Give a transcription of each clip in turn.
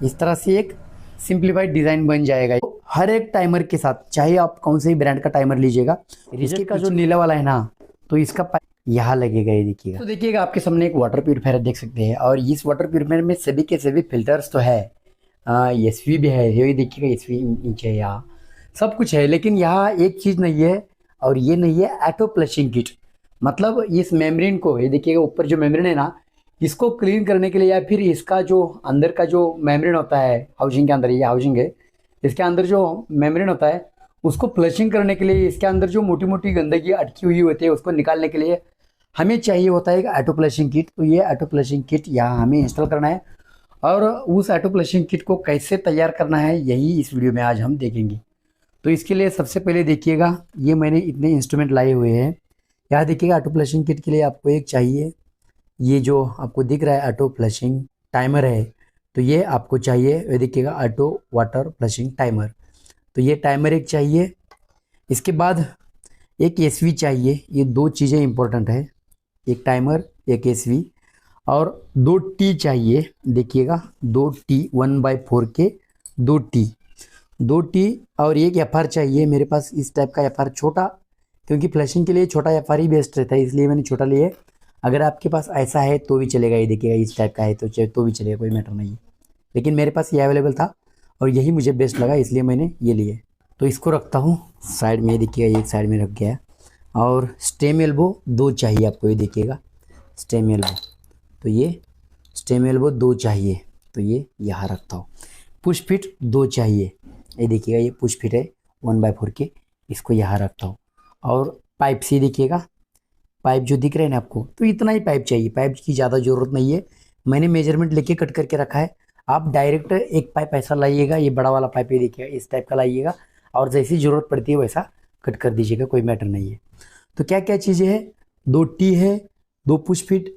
इस तरह से एक सिंप्लीफाइड डिज़ाइन बन जाएगा हर एक टाइमर के साथ, चाहे आप कौन से भी ब्रांड का टाइमर लीजिएगा। इसके का जो नीला वाला है ना, तो इसका यहाँ लगेगा, ये देखिएगा। तो देखिएगा आपके सामने एक वाटर प्यूरीफायर देख सकते हैं, और इस वाटर प्यूरीफायर में सभी के सभी फिल्टर्स तो है, एसवी भी है, ये देखिएगा एसवी नीचे है, यहाँ सब कुछ है। लेकिन यहाँ एक चीज़ नहीं है, और ये नहीं है ऑटो फ्लशिंग किट। मतलब इस मेम्ब्रेन को, ये देखिएगा ऊपर जो मेम्ब्रेन है ना, इसको क्लीन करने के लिए, या फिर इसका जो अंदर का जो मेम्ब्रेन होता है हाउसिंग के अंदर, ये हाउसिंग है, इसके अंदर जो मेम्ब्रेन होता है उसको फ्लशिंग करने के लिए, इसके अंदर जो मोटी मोटी गंदगी अटकी हुई होती है उसको निकालने के लिए हमें चाहिए होता है एक ऑटो फ्लशिंग किट। तो ये ऑटो फ्लशिंग किट यहाँ हमें इंस्टॉल करना है, और उस ऑटो फ्लशिंग किट को कैसे तैयार करना है यही इस वीडियो में आज हम देखेंगे। तो इसके लिए सबसे पहले देखिएगा, ये मैंने इतने इंस्ट्रूमेंट लाए हुए हैं। यहाँ देखिएगा ऑटो फ्लशिंग किट के लिए आपको एक चाहिए, ये जो आपको दिख रहा है ऑटो फ्लशिंग टाइमर है, तो ये आपको चाहिए। ये देखिएगा ऑटो वाटर फ्लशिंग टाइमर, तो ये टाइमर एक चाहिए। इसके बाद एक एसवी चाहिए, ये दो चीज़ें इंपॉर्टेंट है, एक टाइमर एक एसवी, और 2 टी चाहिए। देखिएगा 2 टी 1/4 के 2 टी, और एक एफआर चाहिए। मेरे पास इस टाइप का एफआर छोटा, क्योंकि फ्लशिंग के लिए छोटा एफआर ही बेस्ट रहता है, इसलिए मैंने छोटा लिया है। अगर आपके पास ऐसा है तो भी चलेगा, ये देखिएगा इस टाइप का है तो भी चलेगा, कोई मैटर नहीं है। लेकिन मेरे पास ये अवेलेबल था और यही मुझे बेस्ट लगा, इसलिए मैंने ये लिए। तो इसको रखता हूँ साइड में, ये देखिएगा एक साइड में रख गया है। और स्टेम एल्बो 2 चाहिए आपको, ये देखिएगा स्टेम एल्बो, तो ये स्टेम एल्बो 2 चाहिए, तो ये यहाँ रखता हूँ। पुश फिट 2 चाहिए, ये देखिएगा ये पुश फिट है 1/4 के, इसको यहाँ रखता हूँ। और पाइप से देखिएगा, पाइप जो दिख रहे हैं ना आपको, तो इतना ही पाइप चाहिए, पाइप की ज़्यादा ज़रूरत नहीं है। मैंने मेजरमेंट लेके कट करके रखा है। आप डायरेक्ट एक पाइप ऐसा लाइएगा, ये बड़ा वाला पाइप ये देखिएगा इस टाइप का लाइएगा, और जैसी ज़रूरत पड़ती है वैसा कट कर दीजिएगा, कोई मैटर नहीं है। तो क्या क्या चीज़ें हैं, 2 टी है, 2 पुश फिट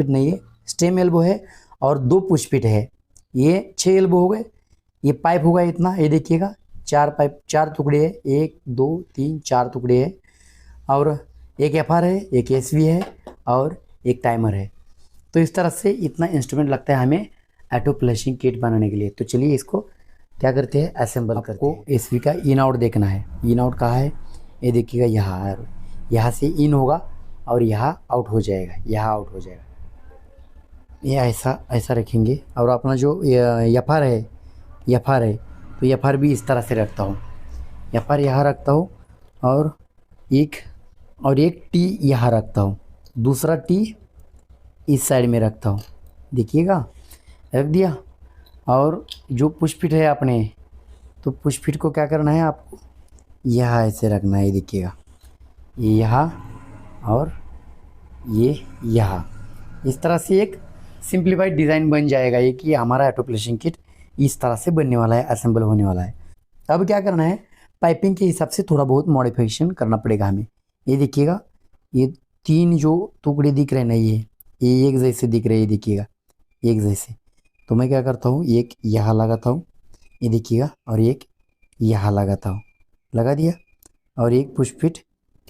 नहीं है, स्टेम एल्बो है, और 2 पुश फिट है, ये 6 एल्बो हो गए। ये पाइप होगा इतना, ये देखिएगा 4 पाइप, 4 टुकड़े है, 1 2 3 4 टुकड़े है, और एक एफआर है, एक एसवी है, और एक टाइमर है। तो इस तरह से इतना इंस्ट्रूमेंट लगता है हमें ऑटो फ्लशिंग किट बनाने के लिए। तो चलिए इसको क्या करते हैं, असेंबल करते हैं। आपको एसवी का इन आउट देखना है, इन आउट कहाँ है, ये देखिएगा यहाँ से इन होगा और यहाँ आउट हो जाएगा, यहाँ आउट हो जाएगा। ये ऐसा रखेंगे। और अपना जो एफआर है, तो एफआर भी इस तरह से रखता हूँ, एफआर यहाँ रखता हूँ, और एक टी यहाँ रखता हूँ, दूसरा टी इस साइड में रखता हूँ, देखिएगा रख दिया। और जो पुश फिट है अपने, तो पुश फिट को क्या करना है आपको, यहाँ ऐसे रखना है, देखिएगा ये यहाँ और ये यहाँ, इस तरह से एक सिंप्लीफाइड डिज़ाइन बन जाएगा ये, कि हमारा ऑटो फ्लशिंग किट इस तरह से बनने वाला है, असेंबल होने वाला है। अब क्या करना है, पाइपिंग के हिसाब से थोड़ा बहुत मॉडिफिकेशन करना पड़ेगा हमें। ये देखिएगा ये 3 जो टुकड़े दिख रहे हैं ना, ये एक जैसे दिख रहे हैं, ये देखिएगा एक जैसे। तो मैं क्या करता हूँ, एक यहाँ लगाता हूँ, ये देखिएगा, और एक यहाँ लगाता हूँ, लगा दिया। और एक पुश फिट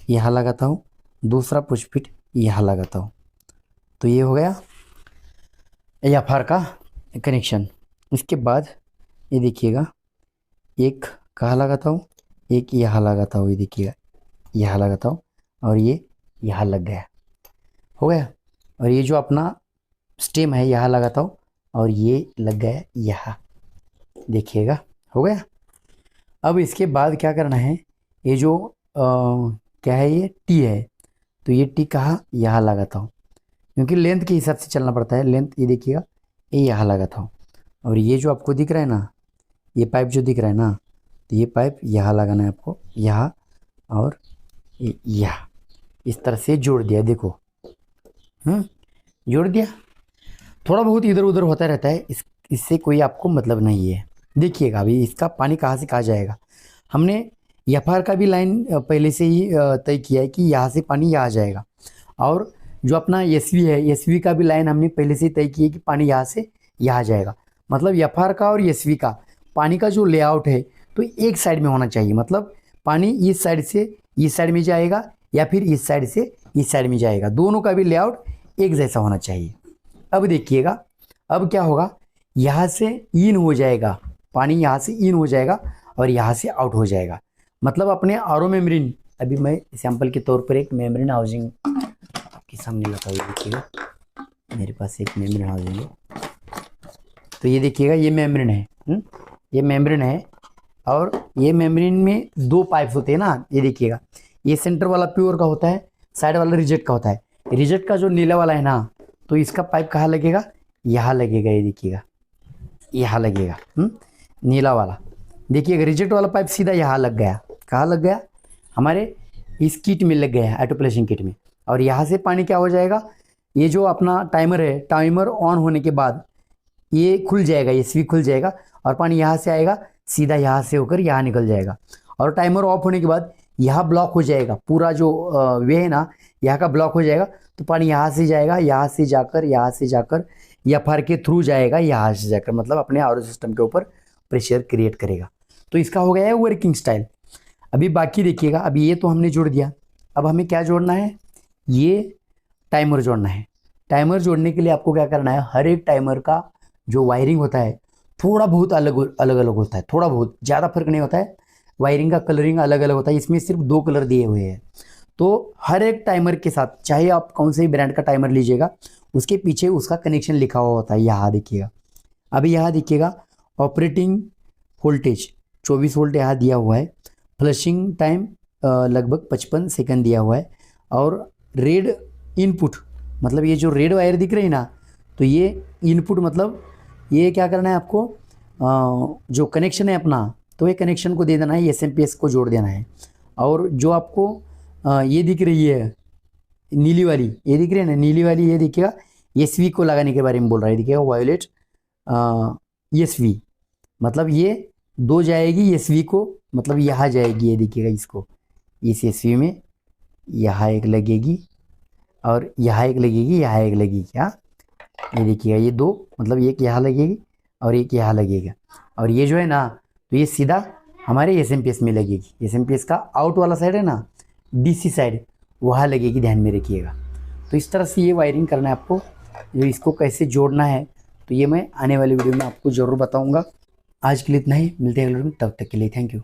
यहाँ लगाता हूँ, दूसरा पुश फिट यहाँ लगाता हूँ, तो ये हो गया एफआर का कनेक्शन। इसके बाद ये देखिएगा एक कहाँ लगाता हूँ, एक यहाँ लगाता हूँ, ये देखिएगा यहाँ लगाता हूँ, और ये यहाँ लग गया, हो गया। और ये जो अपना स्टेम है यहाँ लगाता हूँ, और ये लग गया यहाँ, देखिएगा हो गया। अब इसके बाद क्या करना है, ये जो क्या है, ये टी है, तो ये टी कहाँ, यहाँ लगाता हूँ, क्योंकि लेंथ के हिसाब से चलना पड़ता है। लेंथ ये देखिएगा ये यहाँ लगाता हूँ। और ये जो आपको दिख रहा है ना, ये पाइप जो दिख रहा है ना, तो ये पाइप यहाँ लगाना है आपको, यहाँ और यहाँ, इस तरह से जोड़ दिया, देखो जोड़ दिया। थोड़ा बहुत इधर उधर होता रहता है, इससे कोई आपको मतलब नहीं है। देखिएगा अभी इसका पानी कहाँ से कहाँ जाएगा। हमने एफआर का भी लाइन पहले से ही तय किया है कि यहाँ से पानी यहाँ जाएगा, और जो अपना एसवी है, एसवी का भी लाइन हमने पहले से ही तय किया है कि पानी यहाँ से यहाँ जाएगा। मतलब एफआर का और एसवी का पानी का जो लेआउट है, तो एक साइड में होना चाहिए। मतलब पानी इस साइड से इस साइड में जाएगा, या फिर इस साइड से इस साइड में जाएगा, दोनों का भी लेआउट एक जैसा होना चाहिए। अब देखिएगा अब क्या होगा, यहाँ से इन हो जाएगा, पानी यहाँ से इन हो जाएगा और यहाँ से आउट हो जाएगा। मतलब अपने आरओ मेम्ब्रेन, अभी मैं सैंपल के तौर पर एक मेम्ब्रेन हाउसिंग आपके सामने लगा हुई देखिएगा, मेरे पास एक मेम्ब्रेन हाउसिंग है। तो ये देखिएगा ये मेम्ब्रेन है, ये मेम्ब्रेन है और ये मेम्ब्रेन में दो पाइप्स होते हैं ना, ये देखिएगा, ये सेंटर वाला प्योर का होता है, साइड वाला रिजेक्ट का होता है। रिजेक्ट का जो नीला वाला है ना, तो इसका पाइप कहाँ लगेगा, यहाँ लगेगा, ये देखिएगा यहाँ लगेगा, नीला वाला। देखिएगा रिजेक्ट वाला पाइप सीधा यहाँ लग गया, कहाँ लग गया, हमारे इस किट में लग गया है, ऑटोप्लेसिंग किट में। और यहाँ से पानी क्या हो जाएगा, ये जो अपना टाइमर है, टाइमर ऑन होने के बाद ये खुल जाएगा, ये स्विच खुल जाएगा और पानी यहाँ से आएगा, सीधा यहाँ से होकर यहाँ निकल जाएगा। और टाइमर ऑफ होने के बाद यहाँ ब्लॉक हो जाएगा, पूरा जो वे है ना यहाँ का ब्लॉक हो जाएगा, तो पानी यहाँ से जाएगा, यहाँ से जाकर या फार के थ्रू जाएगा, यहाँ से जाकर, मतलब अपने आरओ सिस्टम के ऊपर प्रेशर क्रिएट करेगा। तो इसका हो गया है वर्किंग स्टाइल। अभी बाकी देखिएगा, अभी ये तो हमने जोड़ दिया, अब हमें क्या जोड़ना है, ये टाइमर जोड़ना है। टाइमर जोड़ने के लिए आपको क्या करना है, हर एक टाइमर का जो वायरिंग होता है थोड़ा बहुत अलग अलग होता है, थोड़ा बहुत, ज़्यादा फर्क नहीं होता है। वायरिंग का कलरिंग अलग अलग होता है, इसमें सिर्फ 2 कलर दिए हुए हैं। तो हर एक टाइमर के साथ, चाहे आप कौन से भी ब्रांड का टाइमर लीजिएगा, उसके पीछे उसका कनेक्शन लिखा हुआ होता है। यहाँ देखिएगा, अभी यहाँ देखिएगा ऑपरेटिंग वोल्टेज 24 वोल्ट यहाँ दिया हुआ है, फ्लशिंग टाइम लगभग 55 सेकंड दिया हुआ है, और रेड इनपुट, मतलब ये जो रेड वायर दिख रही है ना, तो ये इनपुट मतलब ये क्या करना है आपको, जो कनेक्शन है अपना, तो ये कनेक्शन को दे देना है, एसएमपीएस को जोड़ देना है। और जो आपको ये दिख रही है नीली वाली, ये दिख रही है ना नीली वाली, ये देखिएगा एसवी को लगाने के बारे में बोल रहा है, देखिएगा वायोलेट एसवी, मतलब ये 2 जाएगी एसवी को, मतलब यहाँ जाएगी, ये देखिएगा इसको, इस एसवी में यहाँ एक लगेगी और यहाँ एक लगेगी, यहाँ एक लगेगी, क्या ये देखिएगा ये 2, मतलब एक यहाँ लगेगी और एक यहाँ लगेगा। और ये जो है ना, तो ये सीधा हमारे एसएमपीएस में लगेगी। एसएमपीएस का आउट वाला साइड है ना, डीसी साइड, वहाँ लगेगी, ध्यान में रखिएगा। तो इस तरह से ये वायरिंग करना है आपको। जो इसको कैसे जोड़ना है तो ये मैं आने वाली वीडियो में आपको ज़रूर बताऊँगा। आज के लिए इतना ही, मिलते हैं अगले वीडियो में, तब तक के लिए थैंक यू।